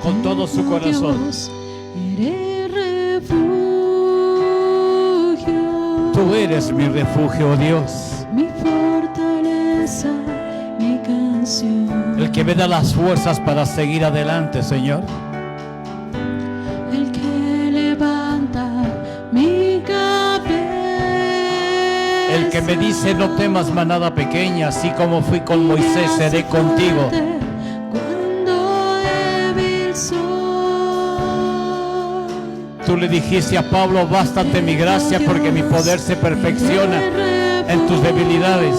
con todo su corazón. Eres refugio, Tú eres mi refugio, oh Dios. mi fortaleza, mi canción. El que me da las fuerzas para seguir adelante, Señor. El que levanta mi cabeza. El que me dice: no temas, manada pequeña, así como fui con Moisés, seré contigo. Cuando débil soy. Tú le dijiste a Pablo: bástate mi gracia, porque mi poder se perfecciona en tus debilidades.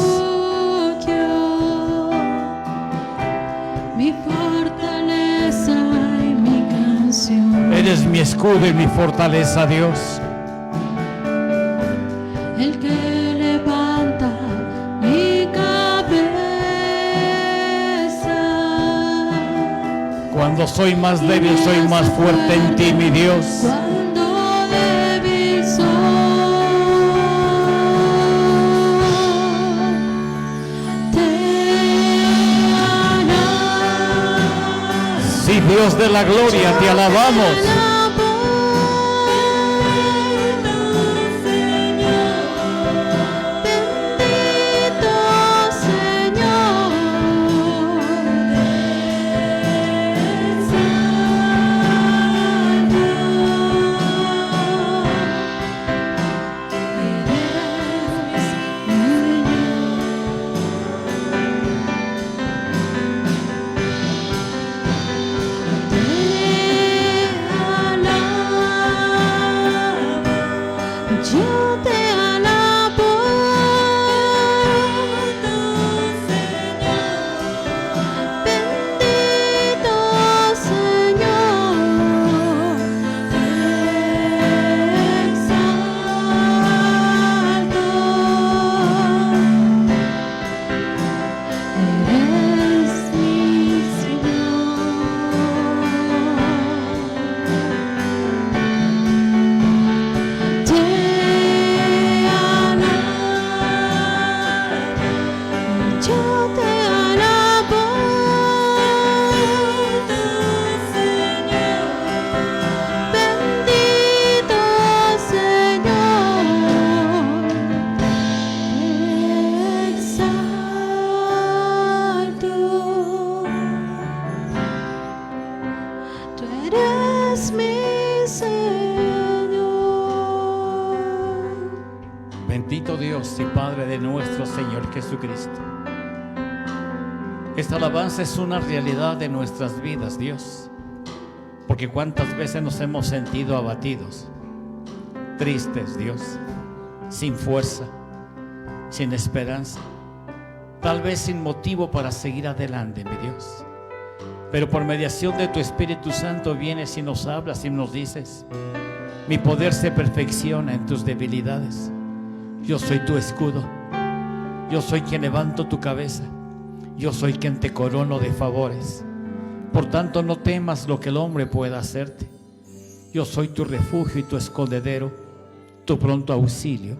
Mi fortaleza y mi canción. Eres mi escudo y mi fortaleza, Dios. El que levanta mi cabeza. Cuando soy más débil, soy más fuerte en ti, mi Dios. Cuando débil soy, te alabo. Sí, Dios de la gloria, te alabamos. Yo te alabo, bendito Señor, te exalto. Eres mi Yo te alabo, bendito Señor, te exalto. Tú eres mi Señor. Bendito Dios y Padre de nuestro Señor Jesucristo. Esta alabanza es una realidad de nuestras vidas, Dios. Porque cuántas veces nos hemos sentido abatidos, tristes, Dios, sin fuerza, sin esperanza, tal vez sin motivo para seguir adelante, mi Dios. Pero por mediación de tu Espíritu Santo vienes y nos hablas y nos dices: mi poder se perfecciona en tus debilidades. Yo soy tu escudo, yo soy quien levanto tu cabeza, yo soy quien te corono de favores. Por tanto, no temas lo que el hombre pueda hacerte. Yo soy tu refugio y tu escondedero, tu pronto auxilio.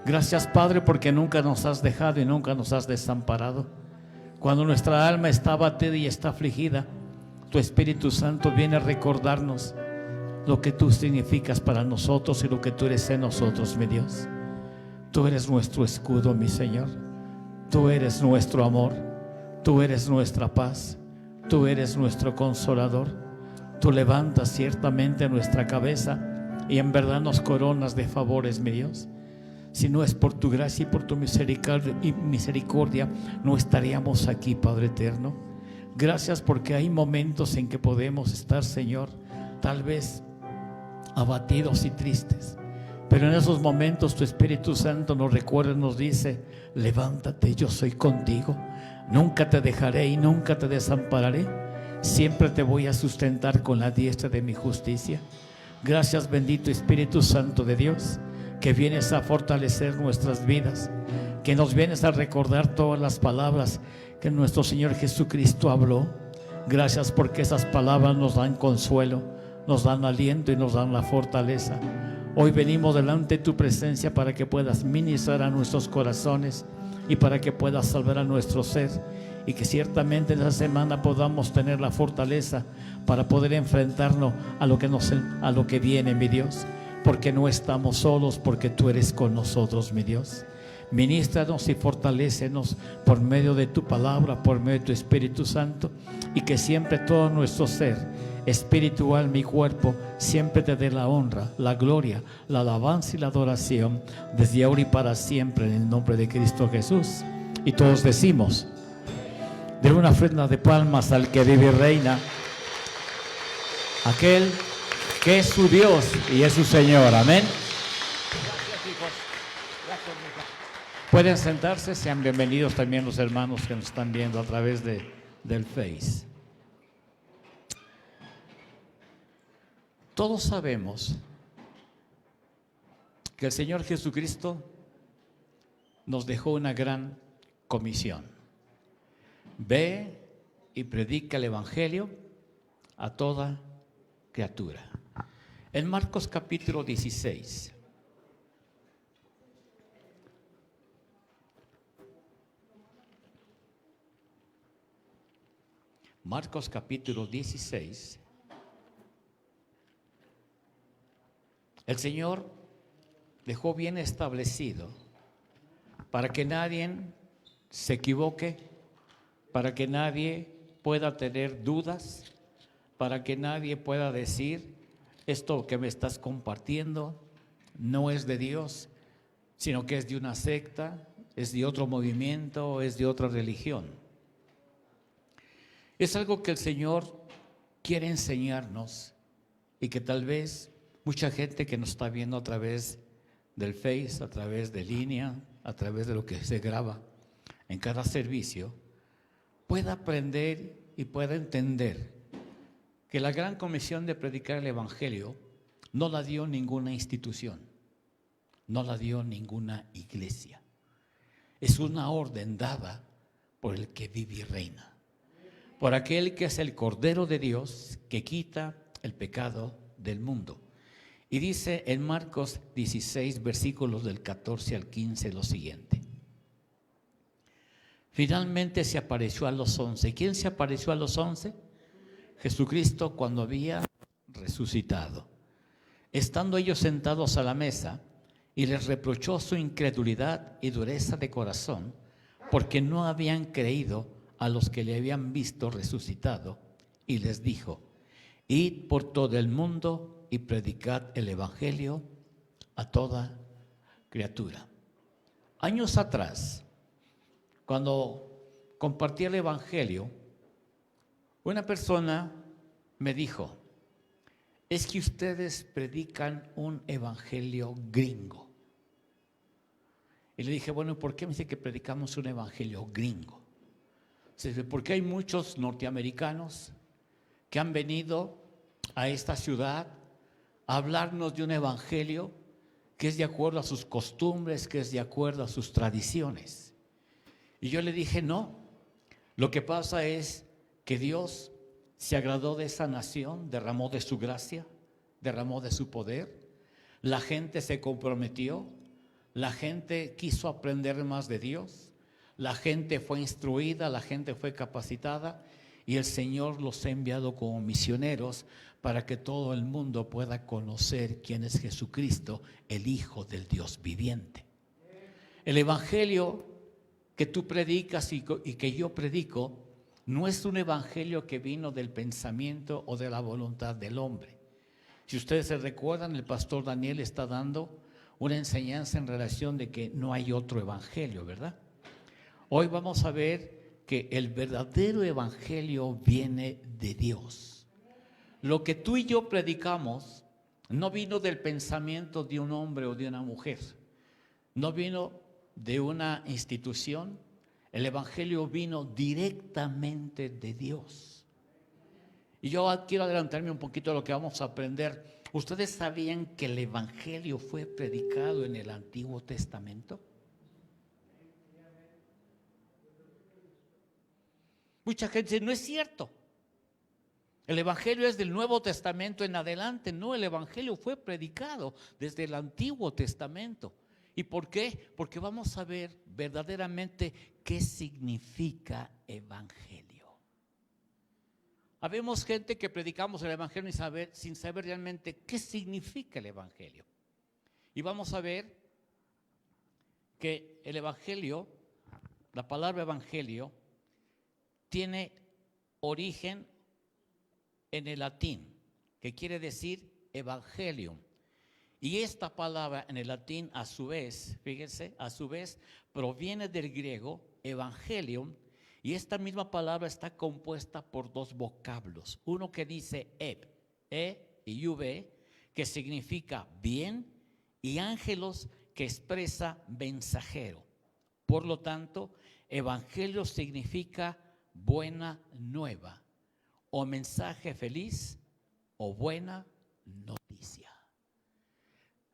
Gracias, Padre, porque nunca nos has dejado y nunca nos has desamparado. Cuando nuestra alma está abatida y está afligida, tu Espíritu Santo viene a recordarnos lo que tú significas para nosotros y lo que tú eres en nosotros, mi Dios. Tú eres nuestro escudo, mi Señor. Tú eres nuestro amor. Tú eres nuestra paz. Tú eres nuestro consolador. Tú levantas ciertamente nuestra cabeza y en verdad nos coronas de favores, mi Dios. Si no es por tu gracia y por tu misericordia, no estaríamos aquí, Padre eterno. Gracias porque hay momentos en que podemos estar, Señor, tal vez abatidos y tristes. Pero en esos momentos tu Espíritu Santo nos recuerda y nos dice: levántate, yo soy contigo. Nunca te dejaré y nunca te desampararé. Siempre te voy a sustentar con la diestra de mi justicia. Gracias, bendito Espíritu Santo de Dios, que vienes a fortalecer nuestras vidas, que nos vienes a recordar todas las palabras que nuestro Señor Jesucristo habló. Gracias porque esas palabras nos dan consuelo, nos dan aliento y nos dan la fortaleza. Hoy venimos delante de tu presencia para que puedas ministrar a nuestros corazones y para que puedas salvar a nuestro ser y que ciertamente en esa semana podamos tener la fortaleza para poder enfrentarnos a lo que viene, mi Dios, porque no estamos solos, porque tú eres con nosotros, mi Dios. Ministranos y fortalécenos por medio de tu palabra, por medio de tu Espíritu Santo, y que siempre todo nuestro ser, espiritual, mi cuerpo, siempre te dé la honra, la gloria, la alabanza y la adoración desde ahora y para siempre, en el nombre de Cristo Jesús. Y todos decimos: de una ofrenda de palmas al que vive y reina, aquel que es su Dios y es su Señor. Amén. Gracias, hijos. Gracias, hija. Pueden sentarse. Sean bienvenidos también los hermanos que nos están viendo a través del Face. Todos sabemos que el Señor Jesucristo nos dejó una gran comisión: ve y predica el Evangelio a toda criatura. En Marcos capítulo 16, Marcos capítulo 16, el Señor dejó bien establecido para que nadie se equivoque, para que nadie pueda tener dudas, para que nadie pueda decir: esto que me estás compartiendo no es de Dios, sino que es de una secta, es de otro movimiento, es de otra religión. Es algo que el Señor quiere enseñarnos y que tal vez mucha gente que nos está viendo a través del Face, a través de línea, a través de lo que se graba en cada servicio, pueda aprender y pueda entender que la gran comisión de predicar el Evangelio no la dio ninguna institución, no la dio ninguna iglesia. Es una orden dada por el que vive y reina, por aquel que es el Cordero de Dios que quita el pecado del mundo. Y dice en Marcos 16, versículos del 14 al 15 lo siguiente: finalmente se apareció a los 11. ¿Quién se apareció a los 11? Jesucristo, cuando había resucitado. Estando ellos sentados a la mesa, y les reprochó su incredulidad y dureza de corazón, porque no habían creído a los que le habían visto resucitado, y les dijo: id por todo el mundo y predicad el Evangelio a toda criatura. Años atrás, cuando compartí el Evangelio, una persona me dijo: es que ustedes predican un evangelio gringo. Y le dije: bueno, ¿por qué me dice que predicamos un evangelio gringo? Porque hay muchos norteamericanos que han venido a esta ciudad a hablarnos de un evangelio que es de acuerdo a sus costumbres, que es de acuerdo a sus tradiciones. Y yo le dije: no, lo que pasa es que Dios se agradó de esa nación, derramó de su gracia, derramó de su poder, la gente se comprometió, la gente quiso aprender más de Dios, la gente fue instruida, la gente fue capacitada, y el Señor los ha enviado como misioneros para que todo el mundo pueda conocer quién es Jesucristo, el Hijo del Dios viviente. El evangelio que tú predicas y que yo predico no es un evangelio que vino del pensamiento o de la voluntad del hombre. Si ustedes se recuerdan, el pastor Daniel está dando una enseñanza en relación de que no hay otro evangelio, ¿verdad? Hoy vamos a ver que el verdadero evangelio viene de Dios. Lo que tú y yo predicamos no vino del pensamiento de un hombre o de una mujer, no vino de una institución. El evangelio vino directamente de Dios. Y yo quiero adelantarme un poquito a lo que vamos a aprender. ¿Ustedes sabían que el evangelio fue predicado en el Antiguo Testamento? Mucha gente dice: no es cierto. El evangelio es del Nuevo Testamento en adelante. No, el evangelio fue predicado desde el Antiguo Testamento. ¿Y por qué? Porque vamos a ver verdaderamente qué significa evangelio. Habemos gente que predicamos el evangelio sin saber realmente qué significa el evangelio. Y vamos a ver que el evangelio, la palabra evangelio, tiene origen en el latín, que quiere decir evangelium. Y esta palabra en el latín, a su vez, fíjense, a su vez proviene del griego evangelium, y esta misma palabra está compuesta por dos vocablos. Uno que dice e y v, que significa bien, y ángelos, que expresa mensajero. Por lo tanto, evangelio significa buena nueva, o mensaje feliz, o buena noticia.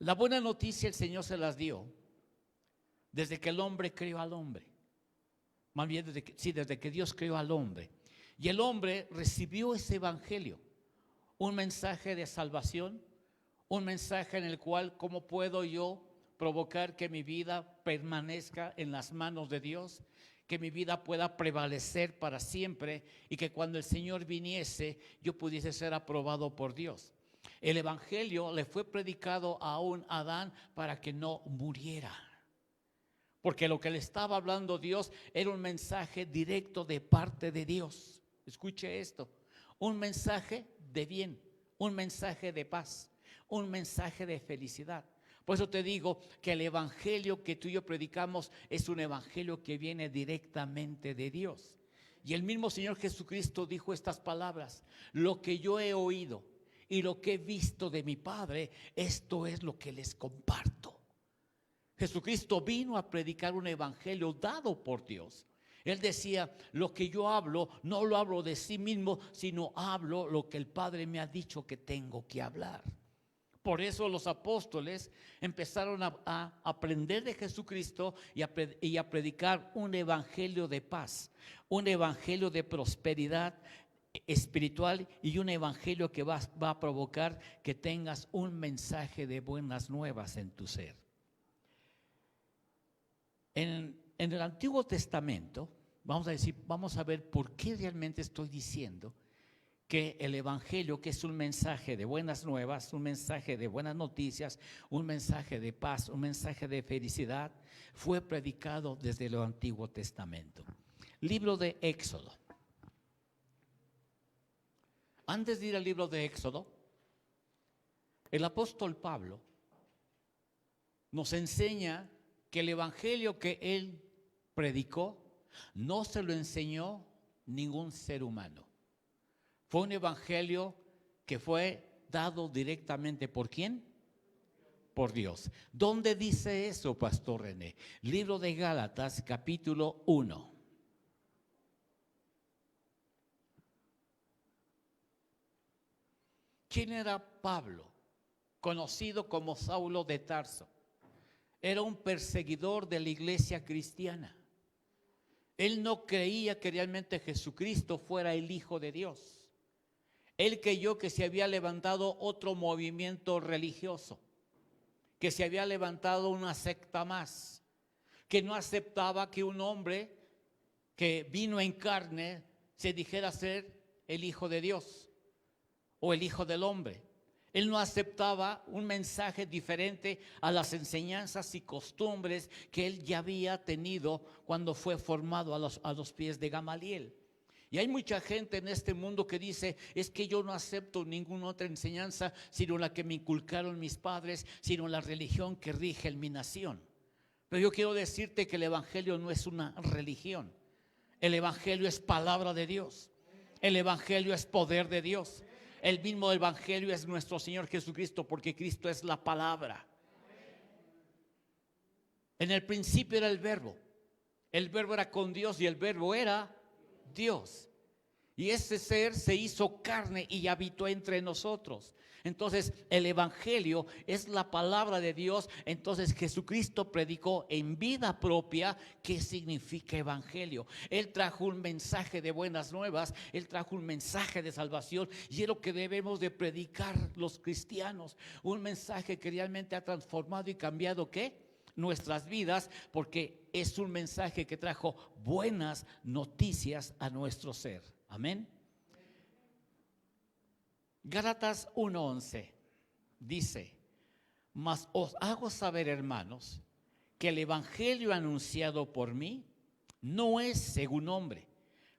La buena noticia el Señor se las dio desde que el hombre creó al hombre. Más bien desde que Dios creó al hombre. Y el hombre recibió ese evangelio, un mensaje de salvación, un mensaje en el cual cómo puedo yo provocar que mi vida permanezca en las manos de Dios, que mi vida pueda prevalecer para siempre y que cuando el Señor viniese yo pudiese ser aprobado por Dios. El evangelio le fue predicado a un Adán para que no muriera, porque lo que le estaba hablando Dios era un mensaje directo de parte de Dios. Escuche esto, un mensaje de bien, un mensaje de paz, un mensaje de felicidad. Por eso te digo que el evangelio que tú y yo predicamos es un evangelio que viene directamente de Dios. Y el mismo Señor Jesucristo dijo estas palabras: lo que yo he oído y lo que he visto de mi Padre, esto es lo que les comparto. Jesucristo vino a predicar un evangelio dado por Dios. Él decía: lo que yo hablo, no lo hablo de sí mismo, sino hablo lo que el Padre me ha dicho que tengo que hablar. Por eso los apóstoles empezaron a aprender de Jesucristo y a predicar un evangelio de paz, un evangelio de prosperidad espiritual y un evangelio que va a provocar que tengas un mensaje de buenas nuevas en tu ser. En el Antiguo Testamento, vamos a ver por qué realmente estoy diciendo que el evangelio, que es un mensaje de buenas nuevas, un mensaje de buenas noticias, un mensaje de paz, un mensaje de felicidad, fue predicado desde el Antiguo Testamento. Libro de Éxodo. Antes de ir al libro de Éxodo, el apóstol Pablo nos enseña que el evangelio que él predicó no se lo enseñó ningún ser humano. Fue un evangelio que fue dado directamente ¿por quién? Por Dios. ¿Dónde dice eso, Pastor René? Libro de Gálatas, capítulo 1. ¿Quién era Pablo? Conocido como Saulo de Tarso. Era un perseguidor de la iglesia cristiana. Él no creía que realmente Jesucristo fuera el Hijo de Dios. Él creyó que se había levantado otro movimiento religioso, que se había levantado una secta más, que no aceptaba que un hombre que vino en carne se dijera ser el Hijo de Dios o el Hijo del Hombre. Él no aceptaba un mensaje diferente a las enseñanzas y costumbres que él ya había tenido cuando fue formado a los pies de Gamaliel. Y hay mucha gente en este mundo que dice: es que yo no acepto ninguna otra enseñanza sino la que me inculcaron mis padres, sino la religión que rige en mi nación. Pero yo quiero decirte que el evangelio no es una religión. El evangelio es palabra de Dios. El evangelio es poder de Dios. El mismo evangelio es nuestro Señor Jesucristo, porque Cristo es la palabra. En el principio era el verbo era con Dios y el verbo era Dios. Y ese ser se hizo carne y habitó entre nosotros. Entonces el evangelio es la palabra de Dios. Entonces Jesucristo predicó en vida propia qué significa evangelio. Él trajo un mensaje de buenas nuevas, él trajo un mensaje de salvación, y es lo que debemos de predicar los cristianos. Un mensaje que realmente ha transformado y cambiado ¿qué? nuestras vidas, porque es un mensaje que trajo buenas noticias a nuestro ser. Amén. Gálatas 1:11 dice: mas os hago saber, hermanos, que el evangelio anunciado por mí no es según hombre,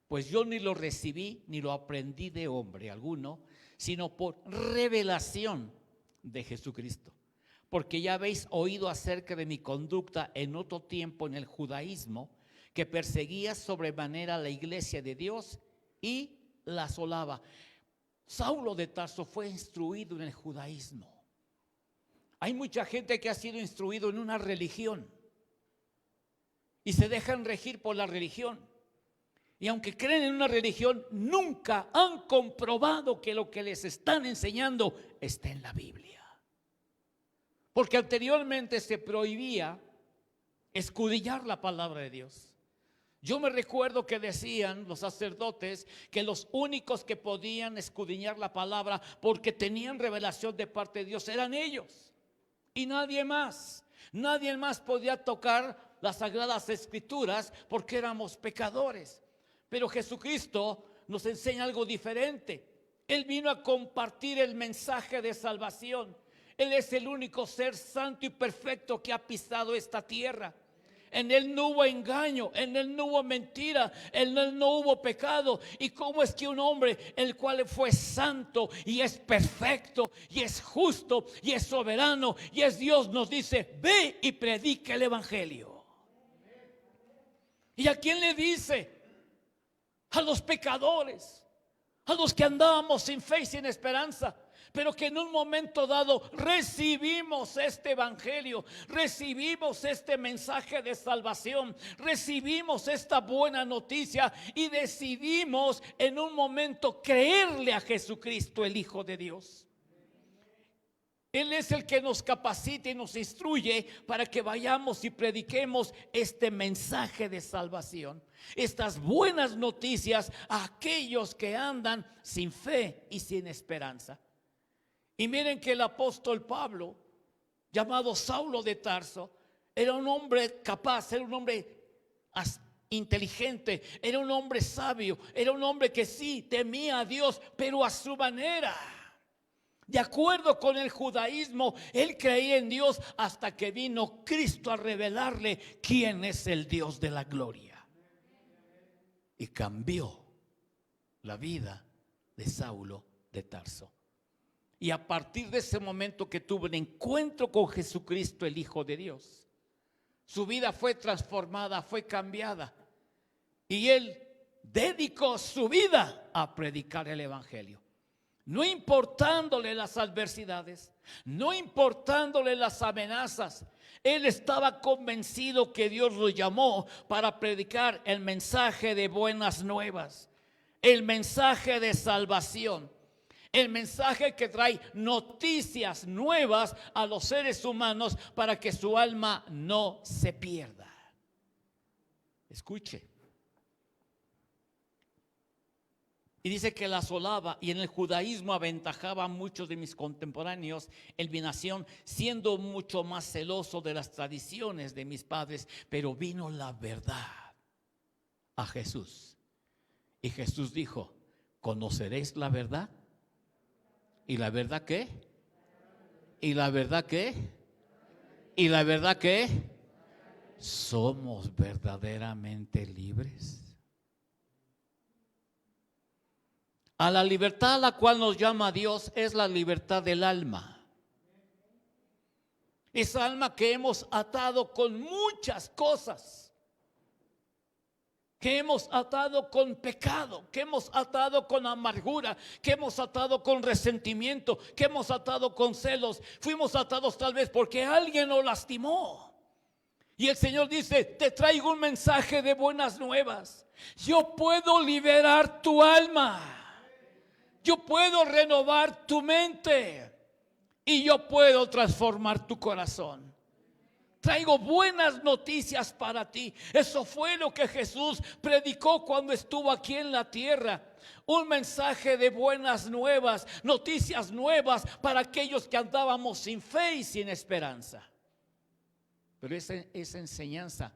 pues yo ni lo recibí ni lo aprendí de hombre alguno, sino por revelación de Jesucristo. Porque ya habéis oído acerca de mi conducta en otro tiempo en el judaísmo, que perseguía sobremanera la iglesia de Dios y la asolaba. Saulo de Tarso fue instruido en el judaísmo. Hay mucha gente que ha sido instruido en una religión y se dejan regir por la religión. Y aunque creen en una religión, nunca han comprobado que lo que les están enseñando está en la Biblia. Porque anteriormente se prohibía escudriñar la palabra de Dios. Yo me recuerdo que decían los sacerdotes que los únicos que podían escudriñar la palabra porque tenían revelación de parte de Dios eran ellos y nadie más. Nadie más podía tocar las sagradas escrituras porque éramos pecadores. Pero Jesucristo nos enseña algo diferente. Él vino a compartir el mensaje de salvación. Él es el único ser santo y perfecto que ha pisado esta tierra. En Él no hubo engaño, en Él no hubo mentira, en Él no hubo pecado. ¿Y cómo es que un hombre el cual fue santo y es perfecto y es justo y es soberano y es Dios nos dice: ve y predica el evangelio? ¿Y a quién le dice? A los pecadores, a los que andábamos sin fe y sin esperanza, pero que en un momento dado recibimos este evangelio, recibimos este mensaje de salvación, recibimos esta buena noticia y decidimos en un momento creerle a Jesucristo, el Hijo de Dios. Él es el que nos capacita y nos instruye para que vayamos y prediquemos este mensaje de salvación, estas buenas noticias a aquellos que andan sin fe y sin esperanza. Y miren que el apóstol Pablo, llamado Saulo de Tarso, era un hombre capaz, era un hombre inteligente, era un hombre sabio, era un hombre que sí temía a Dios, pero a su manera. De acuerdo con el judaísmo, él creía en Dios hasta que vino Cristo a revelarle quién es el Dios de la gloria. Y cambió la vida de Saulo de Tarso. Y a partir de ese momento que tuvo un encuentro con Jesucristo, el Hijo de Dios, su vida fue transformada, fue cambiada. Y él dedicó su vida a predicar el evangelio. No importándole las adversidades, no importándole las amenazas, él estaba convencido que Dios lo llamó para predicar el mensaje de buenas nuevas, el mensaje de salvación, el mensaje que trae noticias nuevas a los seres humanos para que su alma no se pierda. Escuche. Y dice que la asolaba, y en el judaísmo aventajaba a muchos de mis contemporáneos en mi nación, siendo mucho más celoso de las tradiciones de mis padres. Pero vino la verdad a Jesús. Y Jesús dijo: ¿conoceréis la verdad? ¿Y la verdad qué? ¿Y la verdad qué? ¿Y la verdad qué? ¿Somos verdaderamente libres? A la libertad a la cual nos llama Dios es la libertad del alma. Esa alma que hemos atado con muchas cosas, que hemos atado con pecado, que hemos atado con amargura, que hemos atado con resentimiento, que hemos atado con celos. Fuimos atados tal vez porque alguien nos lastimó. Y el Señor dice: te traigo un mensaje de buenas nuevas. Yo puedo liberar tu alma. Yo puedo renovar tu mente y yo puedo transformar tu corazón. Traigo buenas noticias para ti. Eso fue lo que Jesús predicó cuando estuvo aquí en la tierra. Un mensaje de buenas nuevas, noticias nuevas para aquellos que andábamos sin fe y sin esperanza. Pero esa enseñanza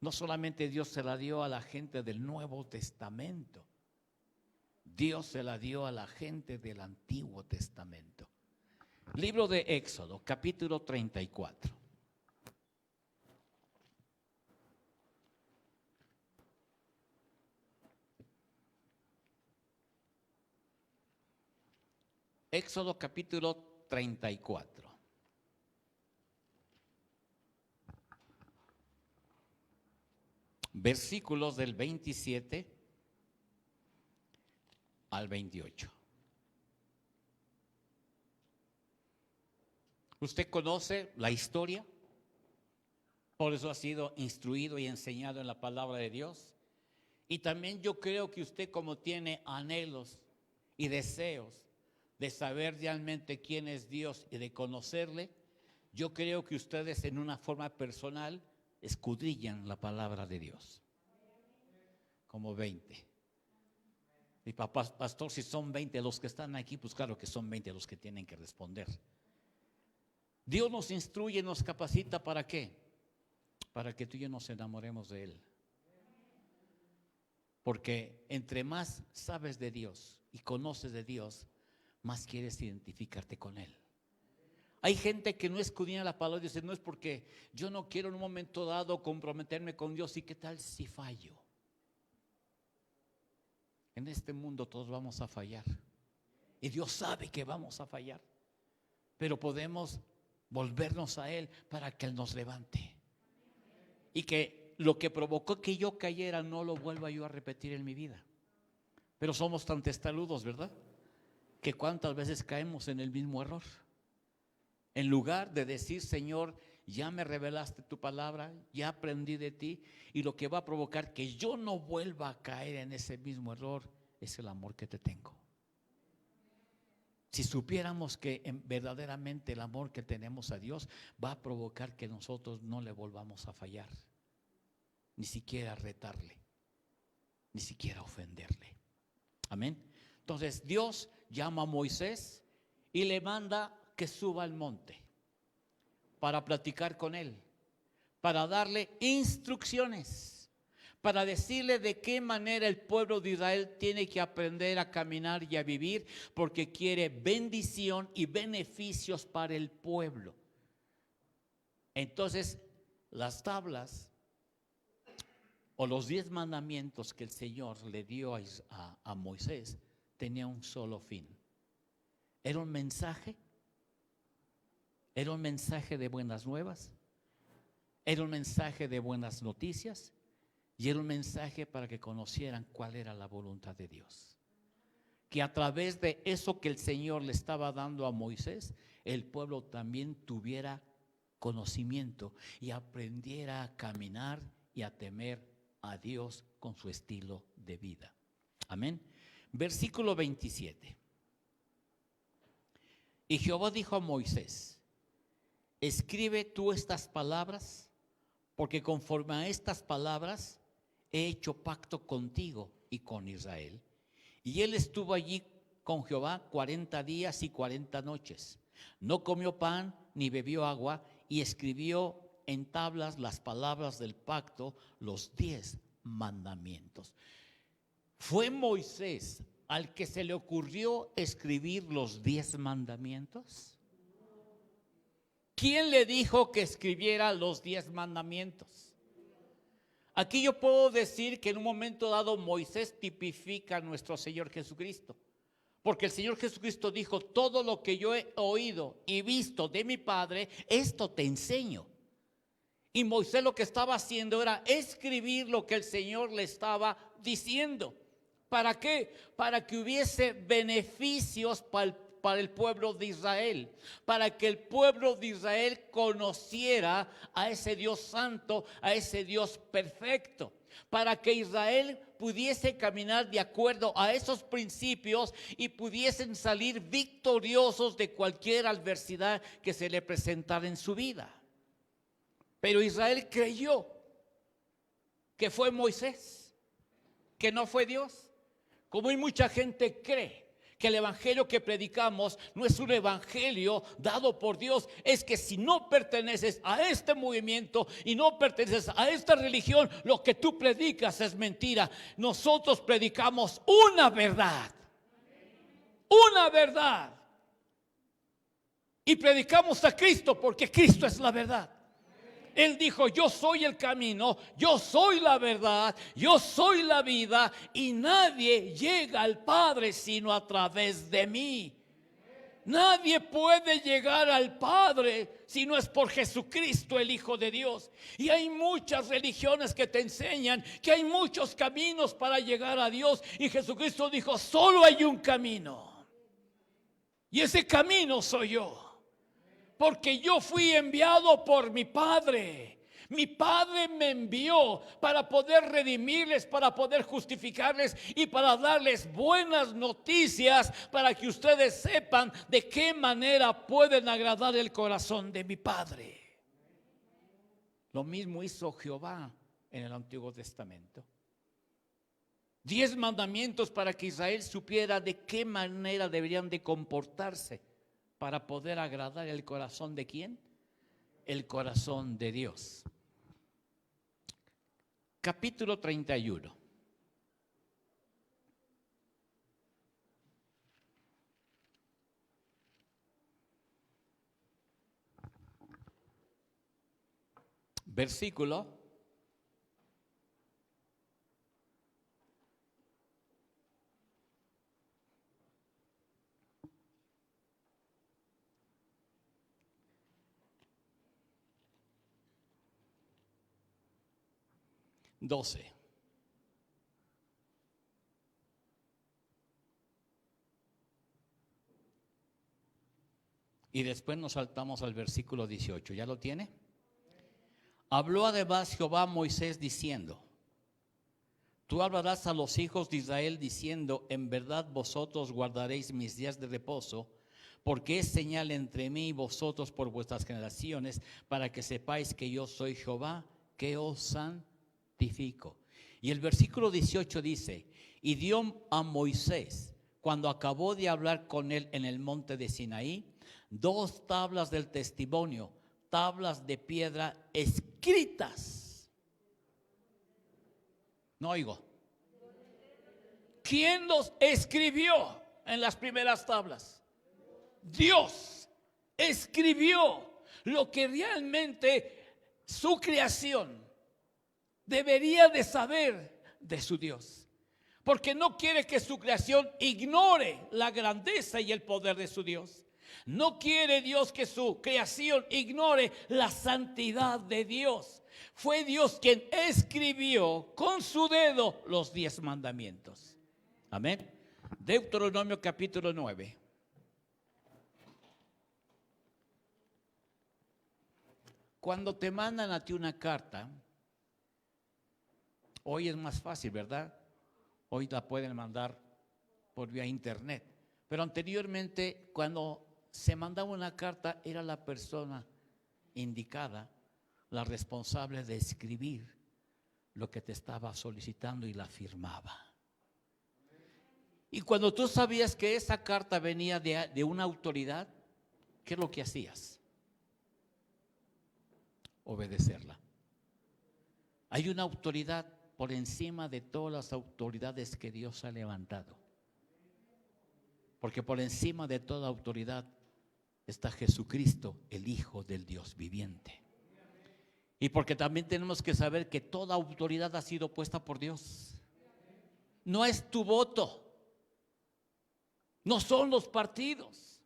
no solamente Dios se la dio a la gente del Nuevo Testamento, Dios se la dio a la gente del Antiguo Testamento. Libro de Éxodo, capítulo 34. Éxodo capítulo 34. Versículos del 27 al 28. Usted conoce la historia, por eso ha sido instruido y enseñado en la palabra de Dios. Y también yo creo que usted, como tiene anhelos y deseos de saber realmente quién es Dios y de conocerle, yo creo que ustedes en una forma personal escudrillan la palabra de Dios. Como 20. Y pastor, si son 20 los que están aquí, pues claro que son 20 los que tienen que responder. Dios nos instruye, nos capacita, ¿para qué? Para que tú y yo nos enamoremos de Él. Porque entre más sabes de Dios y conoces de Dios, más quieres identificarte con Él. Hay gente que no escudriña la palabra y dice, no es porque yo no quiero en un momento dado comprometerme con Dios. ¿Y qué tal si fallo? En este mundo todos vamos a fallar. Y Dios sabe que vamos a fallar. Pero podemos volvernos a Él para que Él nos levante. Y que lo que provocó que yo cayera no lo vuelva yo a repetir en mi vida. Pero somos tan testarudos, ¿verdad? Que cuántas veces caemos en el mismo error. En lugar de decir, Señor, ya me revelaste tu palabra, ya aprendí de ti, y lo que va a provocar que yo no vuelva a caer en ese mismo error es el amor que te tengo. Si supiéramos que verdaderamente el amor que tenemos a Dios va a provocar que nosotros no le volvamos a fallar, ni siquiera retarle, ni siquiera ofenderle. Amén. Entonces Dios llama a Moisés y le manda que suba al monte para platicar con él, para darle instrucciones, para decirle de qué manera el pueblo de Israel tiene que aprender a caminar y a vivir, porque quiere bendición y beneficios para el pueblo. Entonces, las tablas o los 10 mandamientos que el Señor le dio a Moisés tenían un solo fin. Era un mensaje. Era un mensaje de buenas nuevas, era un mensaje de buenas noticias y era un mensaje para que conocieran cuál era la voluntad de Dios. Que a través de eso que el Señor le estaba dando a Moisés, el pueblo también tuviera conocimiento y aprendiera a caminar y a temer a Dios con su estilo de vida. Amén. Versículo 27. Y Jehová dijo a Moisés: escribe tú estas palabras, porque conforme a estas palabras he hecho pacto contigo y con Israel. Y él estuvo allí con Jehová 40 días y 40 noches. No comió pan ni bebió agua, y escribió en tablas las palabras del pacto, los 10 mandamientos. ¿Fue Moisés al que se le ocurrió escribir los 10 mandamientos? ¿Quién le dijo que escribiera los 10 mandamientos? Aquí yo puedo decir que en un momento dado Moisés tipifica a nuestro Señor Jesucristo. Porque el Señor Jesucristo dijo: todo lo que yo he oído y visto de mi Padre, esto te enseño. Y Moisés lo que estaba haciendo era escribir lo que el Señor le estaba diciendo. ¿Para qué? Para que hubiese beneficios para el pueblo de Israel, para que el pueblo de Israel conociera a ese Dios santo, a ese Dios perfecto, para que Israel pudiese caminar de acuerdo a esos principios y pudiesen salir victoriosos de cualquier adversidad que se le presentara en su vida. Pero Israel creyó que fue Moisés, que no fue Dios. Como hay mucha gente cree que el evangelio que predicamos no es un evangelio dado por Dios. Es que si no perteneces a este movimiento y no perteneces a esta religión, lo que tú predicas es mentira. Nosotros predicamos una verdad. Una verdad. Y predicamos a Cristo porque Cristo es la verdad. Él dijo: yo soy el camino, yo soy la verdad, yo soy la vida, y nadie llega al Padre sino a través de mí. Nadie puede llegar al Padre si no es por Jesucristo, el Hijo de Dios. Y hay muchas religiones que te enseñan que hay muchos caminos para llegar a Dios, y Jesucristo dijo: solo hay un camino, y ese camino soy yo. Porque yo fui enviado por mi Padre. Mi Padre me envió para poder redimirles, para poder justificarles y para darles buenas noticias, para que ustedes sepan de qué manera pueden agradar el corazón de mi Padre. Lo mismo hizo Jehová en el Antiguo Testamento. 10 mandamientos para que Israel supiera de qué manera deberían de comportarse para poder agradar el corazón de ¿quién? El corazón de Dios. Capítulo 31. Versículo 12. Y después nos saltamos al versículo 18. ¿Ya lo tiene? Habló además Jehová a Moisés diciendo: tú hablarás a los hijos de Israel diciendo: en verdad vosotros guardaréis mis días de reposo, porque es señal entre mí y vosotros por vuestras generaciones, para que sepáis que yo soy Jehová, que os santifico. Y el versículo 18 dice: y dio a Moisés, cuando acabó de hablar con él en el monte de Sinaí, 2 tablas del testimonio, tablas de piedra escritas. No oigo. ¿Quién los escribió en las primeras tablas? Dios escribió lo que realmente su creación debería de saber de su Dios, porque no quiere que su creación ignore la grandeza y el poder de su Dios. No quiere Dios que su creación ignore la santidad de Dios. Fue Dios quien escribió con su dedo los 10 mandamientos. Amén. Deuteronomio capítulo 9. Cuando te mandan a ti una carta, hoy es más fácil, ¿verdad? Hoy la pueden mandar por vía internet. Pero anteriormente, cuando se mandaba una carta, era la persona indicada, la responsable de escribir lo que te estaba solicitando y la firmaba. Y cuando tú sabías que esa carta venía de una autoridad, ¿qué es lo que hacías? Obedecerla. Hay una autoridad por encima de todas las autoridades que Dios ha levantado. Porque por encima de toda autoridad está Jesucristo, el Hijo del Dios viviente. Y porque también tenemos que saber que toda autoridad ha sido puesta por Dios. No es tu voto, no son los partidos.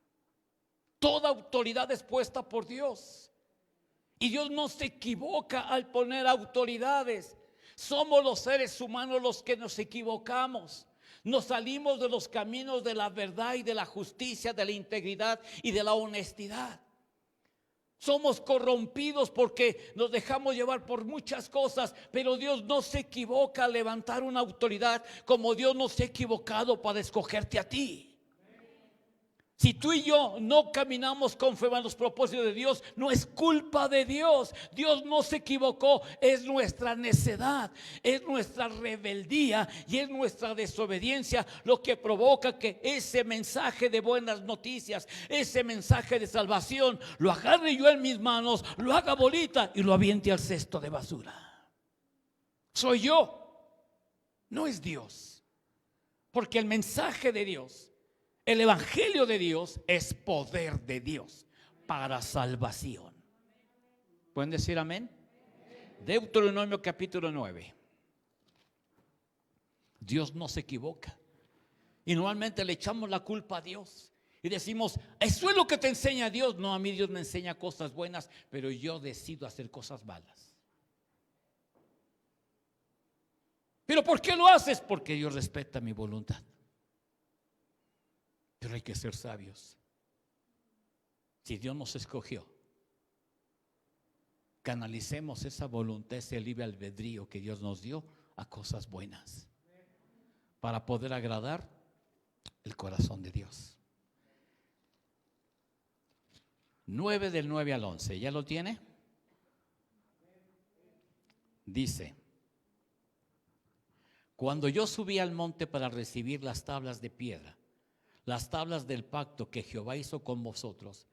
Toda autoridad es puesta por Dios. Y Dios no se equivoca al poner autoridades. Somos los seres humanos los que nos equivocamos. Nos salimos de los caminos de la verdad y de la justicia, de la integridad y de la honestidad. Somos corrompidos porque nos dejamos llevar por muchas cosas, pero Dios no se equivoca al levantar una autoridad, como Dios no se ha equivocado para escogerte a ti. Si tú y yo no caminamos conforme a los propósitos de Dios, no es culpa de Dios. Dios no se equivocó, es nuestra necedad, es nuestra rebeldía y es nuestra desobediencia lo que provoca que ese mensaje de buenas noticias, ese mensaje de salvación, lo agarre yo en mis manos, lo haga bolita y lo aviente al cesto de basura. Soy yo, no es Dios. Porque el mensaje de Dios, el evangelio de Dios, es poder de Dios para salvación. ¿Pueden decir amén? Deuteronomio capítulo 9. Dios no se equivoca. Y normalmente le echamos la culpa a Dios. Y decimos, eso es lo que te enseña Dios. No, a mí Dios me enseña cosas buenas, pero yo decido hacer cosas malas. ¿Pero por qué lo haces? Porque Dios respeta mi voluntad. Pero hay que ser sabios. Si Dios nos escogió, canalicemos esa voluntad, ese libre albedrío que Dios nos dio a cosas buenas, para poder agradar el corazón de Dios. 9 del 9 al 11, ¿ya lo tiene? Dice: cuando yo subí al monte para recibir las tablas de piedra, las tablas del pacto que Jehová hizo con vosotros,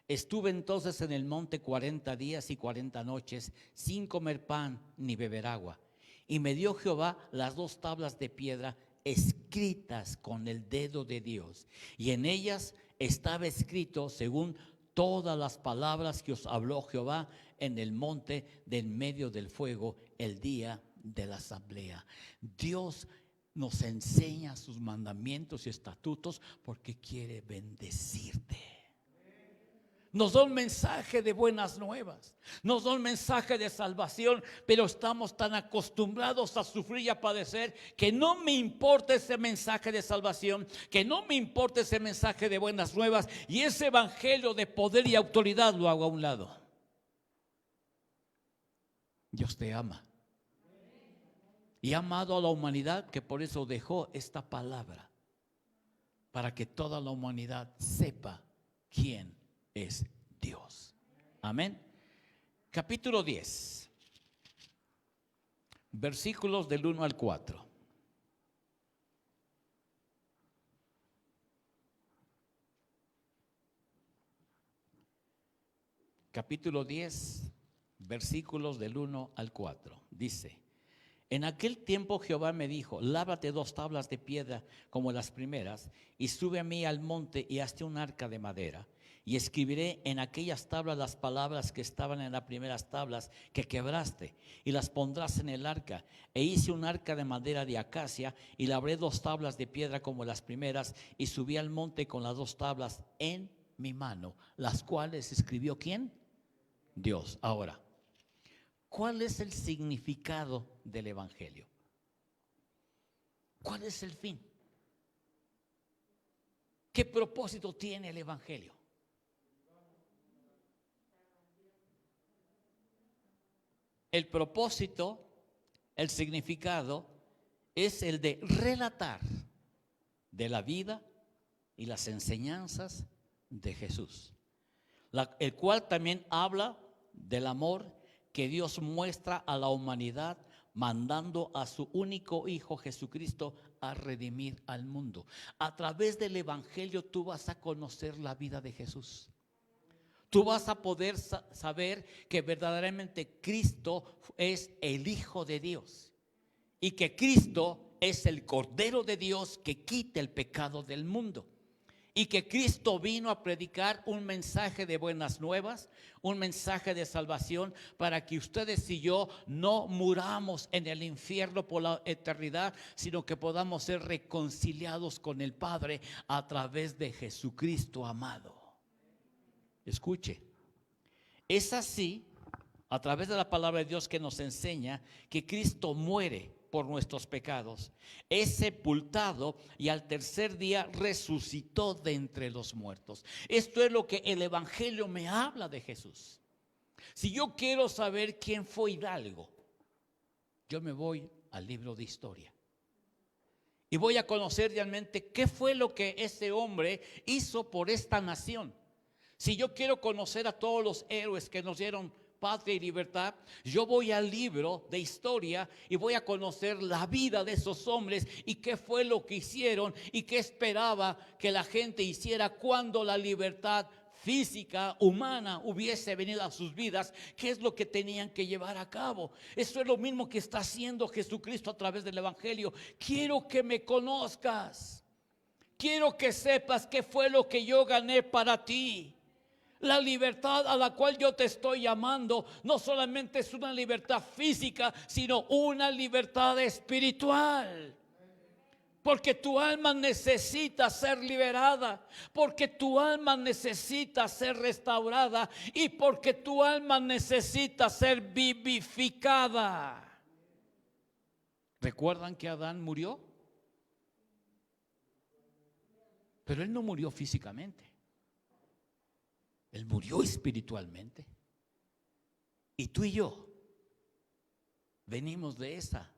estuve entonces en el monte 40 días y 40 noches sin comer pan ni beber agua. Y me dio Jehová las 2 tablas de piedra escritas con el dedo de Dios. Y en ellas estaba escrito según todas las palabras que os habló Jehová en el monte del medio del fuego el día de la asamblea. Dios nos enseña sus mandamientos y estatutos porque quiere bendecirte. Nos da un mensaje de buenas nuevas, nos da un mensaje de salvación, pero estamos tan acostumbrados a sufrir y a padecer que no me importa ese mensaje de salvación, que no me importa ese mensaje de buenas nuevas, y ese evangelio de poder y autoridad lo hago a un lado. Dios te ama. Y ha amado a la humanidad, que por eso dejó esta palabra, para que toda la humanidad sepa quién es Dios. Amén. Capítulo 10, versículos del 1 al 4. Capítulo 10, versículos del 1 al 4. Dice: en aquel tiempo Jehová me dijo: lábrate 2 tablas de piedra como las primeras, y sube a mí al monte y hazte un arca de madera. Y escribiré en aquellas tablas las palabras que estaban en las primeras tablas que quebraste, y las pondrás en el arca. E hice un arca de madera de acacia, y labré 2 tablas de piedra como las primeras, y subí al monte con las 2 tablas en mi mano, las cuales escribió ¿quién? Dios. Ahora, ¿cuál es el significado del evangelio? ¿Cuál es el fin? ¿Qué propósito tiene el evangelio? El propósito, el significado es el de relatar de la vida y las enseñanzas de Jesús, el cual también habla del amor que Dios muestra a la humanidad, mandando a su único Hijo Jesucristo a redimir al mundo. A través del evangelio tú vas a conocer la vida de Jesús. Tú vas a poder saber que verdaderamente Cristo es el Hijo de Dios y que Cristo es el Cordero de Dios que quita el pecado del mundo. Y que Cristo vino a predicar un mensaje de buenas nuevas, un mensaje de salvación, para que ustedes y yo no muramos en el infierno por la eternidad, sino que podamos ser reconciliados con el Padre a través de Jesucristo amado. Escuche, es así, a través de la palabra de Dios, que nos enseña que Cristo muere por nuestros pecados, es sepultado y al tercer día resucitó de entre los muertos. Esto es lo que el evangelio me habla de Jesús. Si yo quiero saber quién fue Hidalgo, yo me voy al libro de historia Y voy a conocer realmente qué fue lo que ese hombre hizo por esta nación. Si yo quiero conocer a todos los héroes que nos dieron patria y libertad, yo voy al libro de historia y voy a conocer la vida de esos hombres y qué fue lo que hicieron y qué esperaba que la gente hiciera cuando la libertad física, humana, hubiese venido a sus vidas. ¿Qué es lo que tenían que llevar a cabo? Eso es lo mismo que está haciendo Jesucristo a través del Evangelio. Quiero que me conozcas. Quiero que sepas qué fue lo que yo gané para ti. La libertad a la cual yo te estoy llamando no solamente es una libertad física, sino una libertad espiritual. Porque tu alma necesita ser liberada, porque tu alma necesita ser restaurada y porque tu alma necesita ser vivificada. ¿Recuerdan que Adán murió? Pero él no murió físicamente. Él murió espiritualmente. Y tú y yo venimos de esa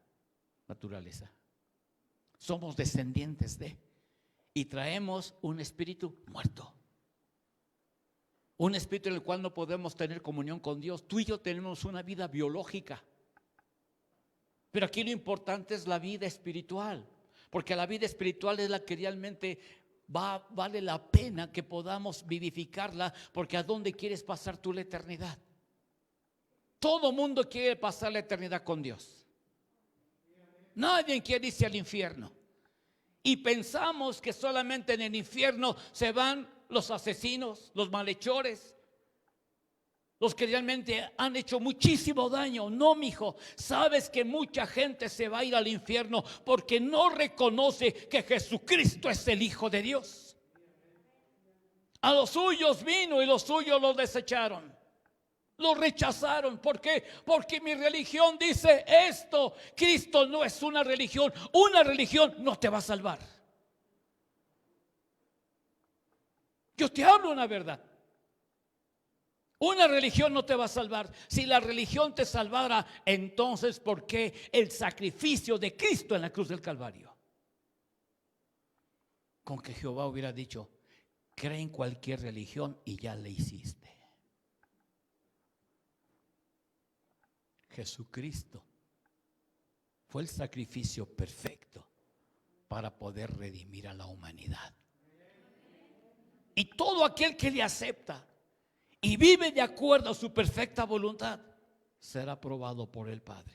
naturaleza. Somos descendientes de, y traemos un espíritu muerto. Un espíritu en el cual no podemos tener comunión con Dios. Tú y yo tenemos una vida biológica. Pero aquí lo importante es la vida espiritual. Porque la vida espiritual es la que realmente vale la pena que podamos vivificarla, porque ¿a dónde quieres pasar tú la eternidad? Todo mundo quiere pasar la eternidad con Dios. Nadie quiere irse al infierno. Y pensamos que solamente en el infierno se van los asesinos, los malhechores, los que realmente han hecho muchísimo daño. No, mijo, sabes que mucha gente se va a ir al infierno porque no reconoce que Jesucristo es el Hijo de Dios. A los suyos vino y los suyos lo desecharon, lo rechazaron. ¿Por qué? Porque mi religión dice esto. Cristo no es una religión. Una religión no te va a salvar. Yo te hablo una verdad. Una religión no te va a salvar. Si la religión te salvara, entonces ¿por qué el sacrificio de Cristo en la cruz del Calvario? Con que Jehová hubiera dicho: cree en cualquier religión y ya le hiciste. Jesucristo fue el sacrificio perfecto para poder redimir a la humanidad. Y todo aquel que le acepta y vive de acuerdo a su perfecta voluntad será aprobado por el Padre.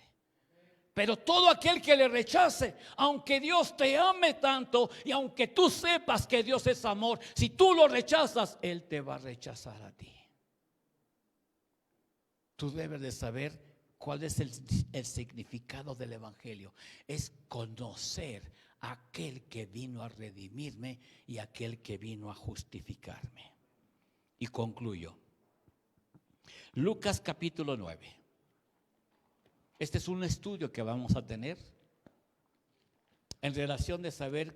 Pero todo aquel que le rechace, aunque Dios te ame tanto y aunque tú sepas que Dios es amor, si tú lo rechazas, Él te va a rechazar a ti. Tú debes de saber cuál es el significado del Evangelio. Es conocer a aquel que vino a redimirme y aquel que vino a justificarme. Y concluyo. Lucas capítulo 9. Este es un estudio que vamos a tener en relación de saber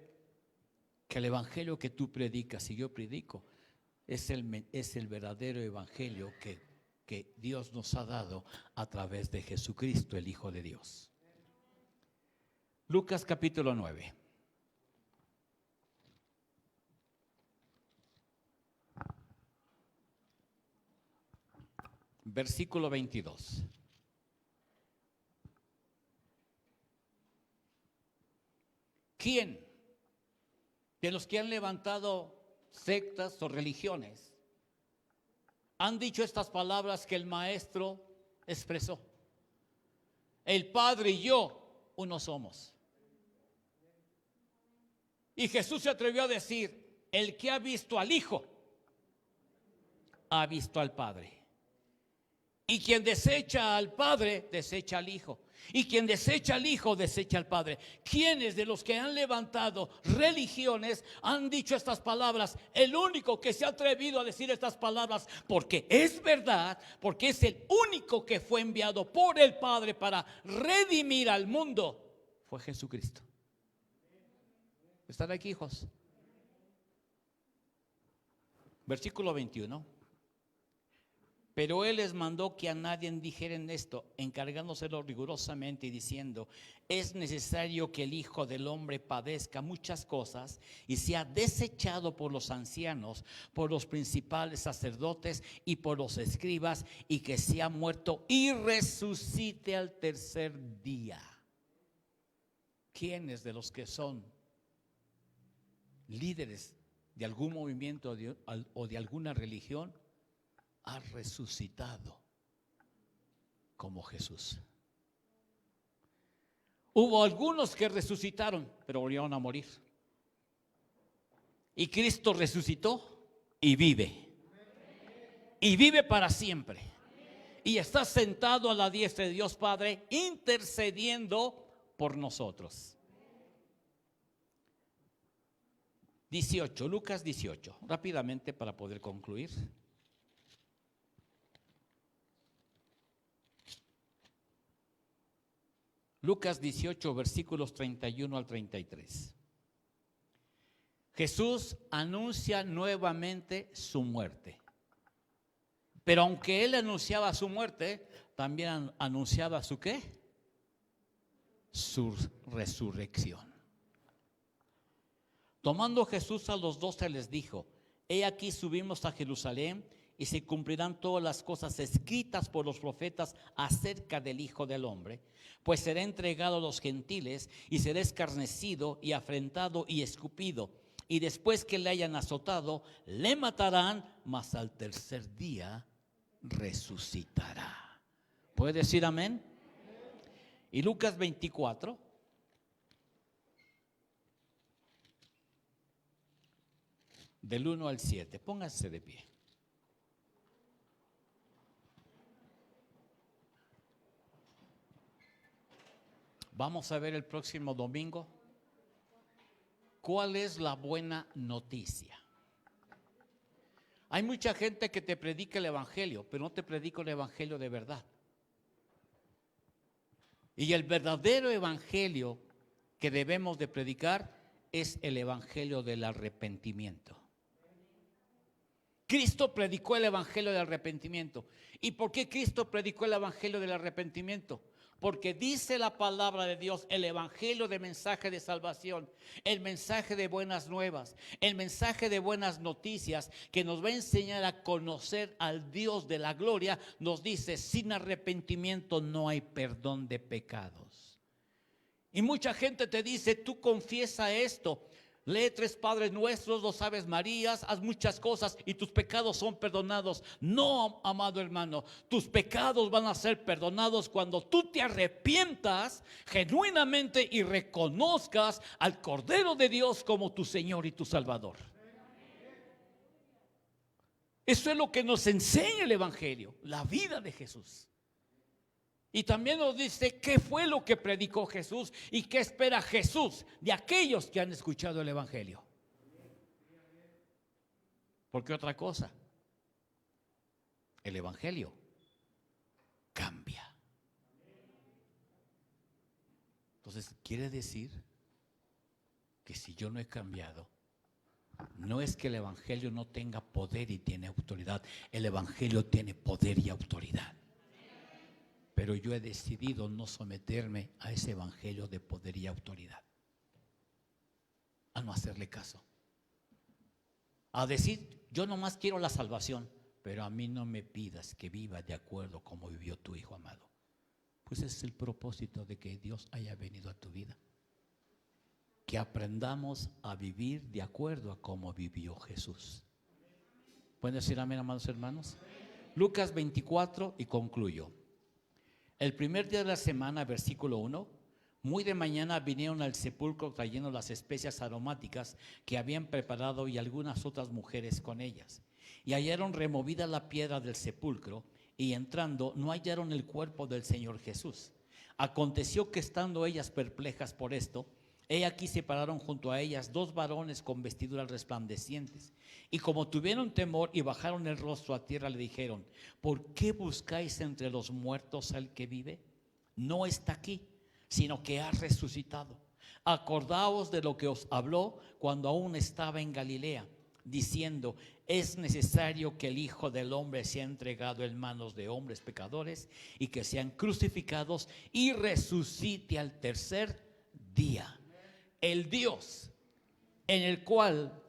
que el evangelio que tú predicas y yo predico es el verdadero evangelio que Dios nos ha dado a través de Jesucristo, el Hijo de Dios. Lucas capítulo 9. Versículo 22. ¿Quién de los que han levantado sectas o religiones han dicho estas palabras que el maestro expresó? El Padre y yo uno somos. Y Jesús se atrevió a decir: el que ha visto al Hijo ha visto al Padre. Y quien desecha al Padre, desecha al Hijo. Y quien desecha al Hijo, desecha al Padre. ¿Quiénes de los que han levantado religiones han dicho estas palabras? El único que se ha atrevido a decir estas palabras, porque es verdad, porque es el único que fue enviado por el Padre para redimir al mundo, fue Jesucristo. ¿Están aquí, hijos? Versículo 21. Pero él les mandó que a nadie dijeren esto, encargándoselo rigurosamente y diciendo: es necesario que el Hijo del Hombre padezca muchas cosas y sea desechado por los ancianos, por los principales sacerdotes y por los escribas, y que sea muerto y resucite al tercer día. ¿Quiénes de los que son líderes de algún movimiento o de alguna religión ha resucitado como Jesús? Hubo algunos que resucitaron, pero volvieron a morir. Y Cristo resucitó y vive. Y vive para siempre. Y está sentado a la diestra de Dios Padre, intercediendo por nosotros. 18, Lucas 18, rápidamente para poder concluir. Lucas 18, versículos 31 al 33. Jesús anuncia nuevamente su muerte. Pero aunque él anunciaba su muerte, también anunciaba su ¿qué? Su resurrección. Tomando Jesús a los 12 les dijo: he aquí subimos a Jerusalén, y se cumplirán todas las cosas escritas por los profetas acerca del Hijo del Hombre, pues será entregado a los gentiles y será escarnecido y afrentado y escupido, y después que le hayan azotado, le matarán, mas al tercer día resucitará. ¿Puede decir amén? Y Lucas 24, del 1 al 7, pónganse de pie. Vamos a ver el próximo domingo cuál es la buena noticia. Hay mucha gente que te predica el evangelio, pero no te predica el evangelio de verdad. Y el verdadero evangelio que debemos de predicar es el evangelio del arrepentimiento. Cristo predicó el evangelio del arrepentimiento. ¿Y por qué Cristo predicó el evangelio del arrepentimiento? Porque dice la palabra de Dios, el evangelio de mensaje de salvación, el mensaje de buenas nuevas, el mensaje de buenas noticias que nos va a enseñar a conocer al Dios de la gloria, nos dice: sin arrepentimiento no hay perdón de pecados. Y mucha gente te dice: tú confiesa esto, lee 3 Padres Nuestros, 2 Aves Marías, haz muchas cosas y tus pecados son perdonados. No, amado hermano, tus pecados van a ser perdonados cuando tú te arrepientas genuinamente y reconozcas al Cordero de Dios como tu Señor y tu Salvador. Eso es lo que nos enseña el evangelio, la vida de Jesús. Y también nos dice qué fue lo que predicó Jesús y qué espera Jesús de aquellos que han escuchado el evangelio. Porque otra cosa, el evangelio cambia. Entonces quiere decir que si yo no he cambiado, no es que el evangelio no tenga poder y tiene autoridad. El evangelio tiene poder y autoridad. Pero yo he decidido no someterme a ese evangelio de poder y autoridad, a no hacerle caso, a decir: yo nomás quiero la salvación, pero a mí no me pidas que viva de acuerdo como vivió tu hijo amado. Pues ese es el propósito de que Dios haya venido a tu vida, que aprendamos a vivir de acuerdo a cómo vivió Jesús. ¿Pueden decir amén, amados hermanos? Lucas 24, y concluyo. El primer día de la semana, versículo 1, muy de mañana vinieron al sepulcro trayendo las especias aromáticas que habían preparado y algunas otras mujeres con ellas. Y hallaron removida la piedra del sepulcro, y entrando no hallaron el cuerpo del Señor Jesús. Aconteció que estando ellas perplejas por esto, he aquí se pararon junto a ellas 2 varones con vestiduras resplandecientes. Y como tuvieron temor y bajaron el rostro a tierra, le dijeron: ¿por qué buscáis entre los muertos al que vive? No está aquí, sino que ha resucitado. Acordaos de lo que os habló cuando aún estaba en Galilea, diciendo: es necesario que el Hijo del Hombre sea entregado en manos de hombres pecadores y que sean crucificados y resucite al tercer día. El Dios en el cual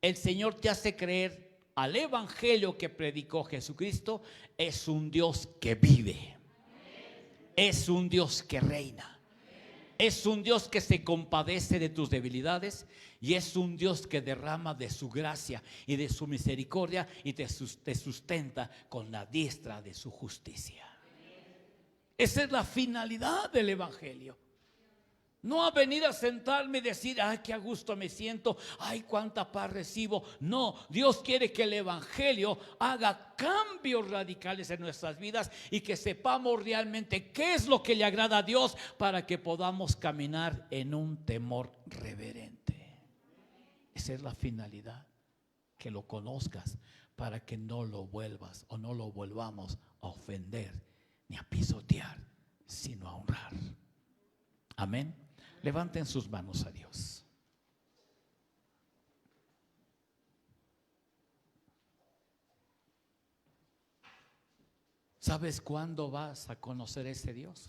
el Señor te hace creer al evangelio que predicó Jesucristo es un Dios que vive, es un Dios que reina, es un Dios que se compadece de tus debilidades y es un Dios que derrama de su gracia y de su misericordia y te sustenta con la diestra de su justicia. Esa es la finalidad del evangelio. No a venir a sentarme y decir, ay, qué a gusto me siento, ay, cuánta paz recibo. No, Dios quiere que el evangelio haga cambios radicales en nuestras vidas y que sepamos realmente qué es lo que le agrada a Dios para que podamos caminar en un temor reverente. Esa es la finalidad, que lo conozcas para que no lo vuelvas o no lo volvamos a ofender ni a pisotear, sino a honrar. Amén. Levanten sus manos a Dios. ¿Sabes cuándo vas a conocer a ese Dios?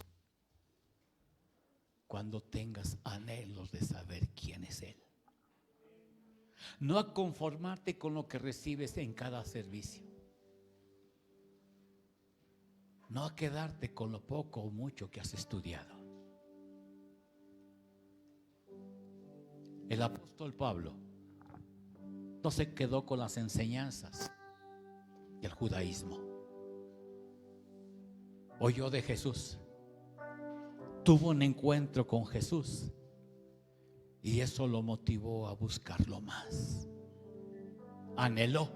Cuando tengas anhelos de saber quién es Él. No a conformarte con lo que recibes en cada servicio. No a quedarte con lo poco o mucho que has estudiado. El apóstol Pablo no se quedó con las enseñanzas del judaísmo. Oyó de Jesús, tuvo un encuentro con Jesús y eso lo motivó a buscarlo más. Anheló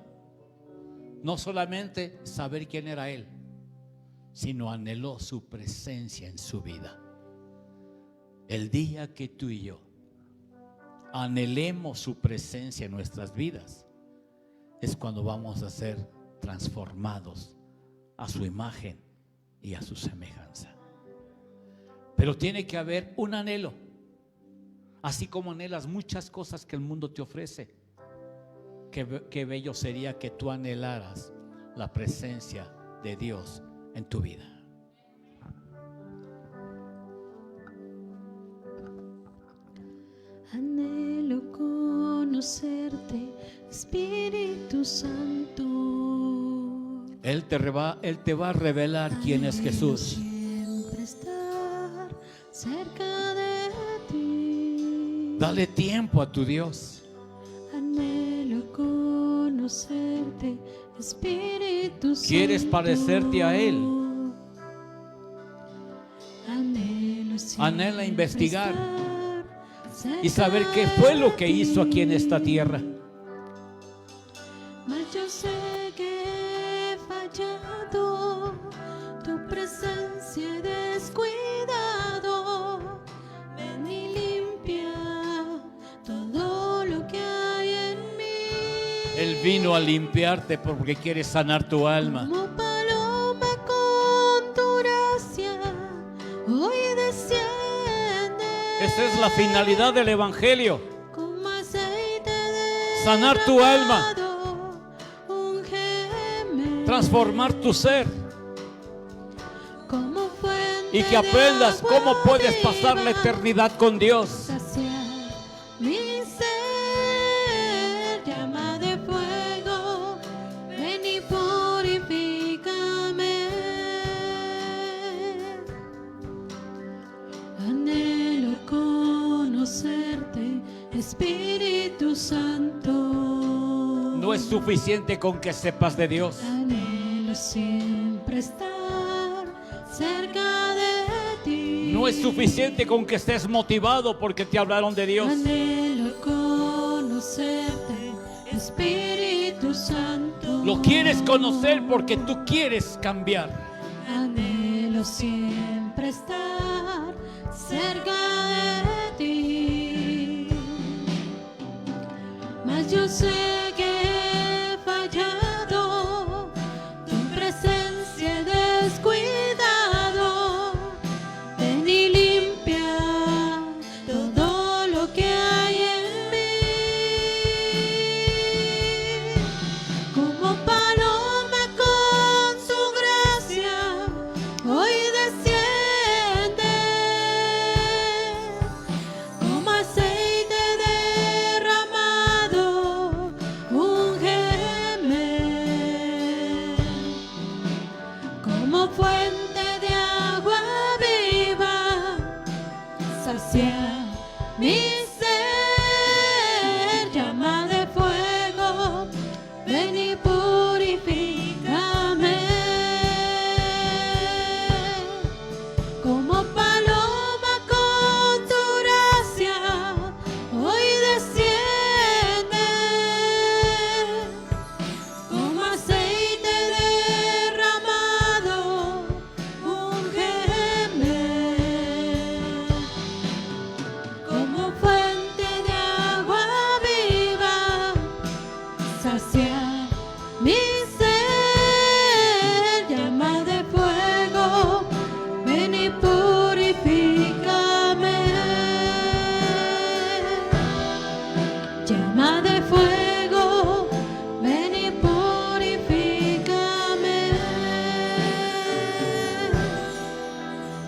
no solamente saber quién era Él, sino anheló su presencia en su vida. El día que tú y yo anhelemos su presencia en nuestras vidas, es cuando vamos a ser transformados a su imagen y a su semejanza. Pero tiene que haber un anhelo, así como anhelas muchas cosas que el mundo te ofrece. Qué bello sería que tú anhelaras la presencia de Dios en tu vida. Anhelo conocerte, Espíritu Santo. Él te va a revelar quién es Jesús. Siempre estar cerca de ti. Dale tiempo a tu Dios. Anhelo conocerte, Espíritu Santo. ¿Quieres parecerte a Él? Anhela investigar y saber qué fue lo que hizo aquí en esta tierra. Mas yo sé que he fallado, tu presencia he descuidado. Ven y limpia todo lo que hay en mí. Él vino a limpiarte porque quiere sanar tu alma. Como paloma con tu gracia, hoy desciende. Esa es la finalidad del evangelio. Como aceite Sanar tu alma, derramado, úngeme. transformar tu ser Como fuente y que aprendas de cómo agua puedes pasar la viva, eternidad con Dios. saciar mi ser, llama de fuego, ven y purifícame. Anhelo conocerte, Espíritu Santo. No es suficiente con que sepas de Dios. Anhelo siempre estar cerca de ti. No es suficiente con que estés motivado porque te hablaron de Dios. Anhelo conocerte, Espíritu Santo. Lo quieres conocer porque tú quieres cambiar. Anhelo siempre estar cerca de ti. Mas yo sé que he fallado, tu presencia he descuidado. Ven y limpia todo lo que hay en mí. mi ser, llama de fuego, ven y purifícame. Llama de fuego, ven y purifícame.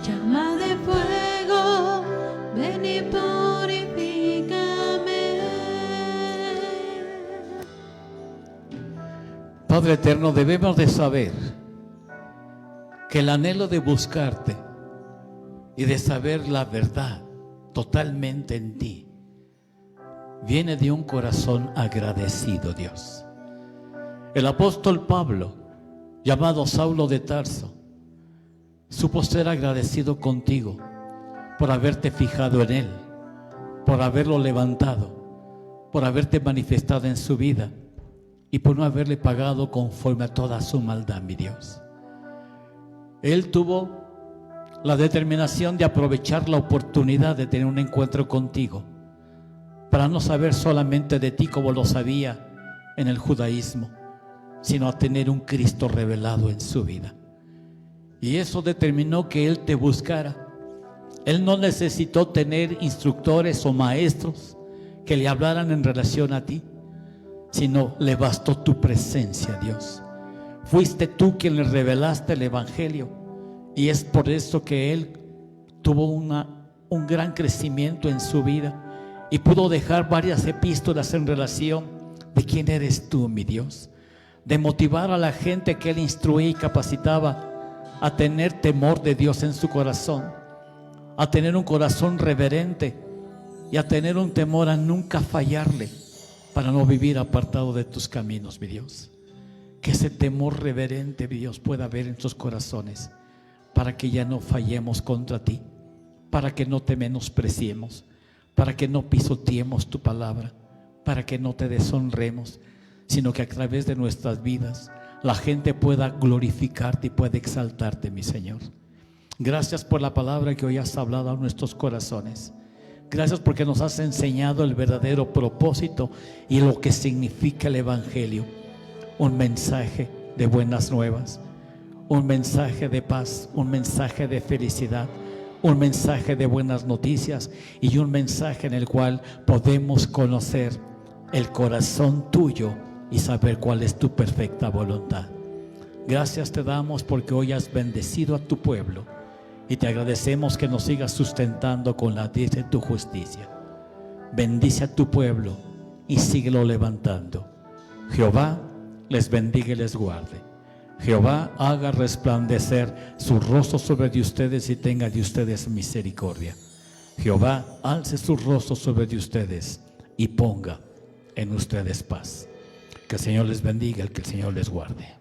Llama de fuego, ven y purifícame. Padre eterno, debemos de saber que el anhelo de buscarte y de saber la verdad totalmente en ti viene de un corazón agradecido, Dios. El apóstol Pablo, llamado Saulo de Tarso, supo ser agradecido contigo por haberte fijado en él, por haberlo levantado, por haberte manifestado en su vida y por no haberle pagado conforme a toda su maldad, mi Dios. Él tuvo la determinación de aprovechar la oportunidad de tener un encuentro contigo, para no saber solamente de ti como lo sabía en el judaísmo, sino a tener un Cristo revelado en su vida. Y eso determinó que Él te buscara. Él no necesitó tener instructores o maestros que le hablaran en relación a ti, sino le bastó tu presencia, Dios. Fuiste tú quien le revelaste el Evangelio, y es por eso que Él tuvo un gran crecimiento en su vida y pudo dejar varias epístolas en relación de quién eres tú, mi Dios, de motivar a la gente que Él instruía y capacitaba a tener temor de Dios en su corazón, a tener un corazón reverente y a tener un temor a nunca fallarle, para no vivir apartado de tus caminos, mi Dios. Que ese temor reverente, mi Dios, pueda haber en sus corazones, para que ya no fallemos contra ti, para que no te menospreciemos, para que no pisoteemos tu palabra, para que no te deshonremos, sino que a través de nuestras vidas la gente pueda glorificarte y pueda exaltarte, mi Señor. Gracias por la palabra que hoy has hablado a nuestros corazones. Gracias porque nos has enseñado el verdadero propósito y lo que significa el Evangelio. Un mensaje de buenas nuevas, un mensaje de paz, un mensaje de felicidad, un mensaje de buenas noticias y un mensaje en el cual podemos conocer el corazón tuyo y saber cuál es tu perfecta voluntad. Gracias te damos porque hoy has bendecido a tu pueblo y te agradecemos que nos sigas sustentando con la diestra de tu justicia. Bendice a tu pueblo y síguelo levantando. Jehová les bendiga y les guarde. Jehová haga resplandecer su rostro sobre de ustedes y tenga de ustedes misericordia. Jehová alce su rostro sobre de ustedes y ponga en ustedes paz. Que el Señor les bendiga y que el Señor les guarde.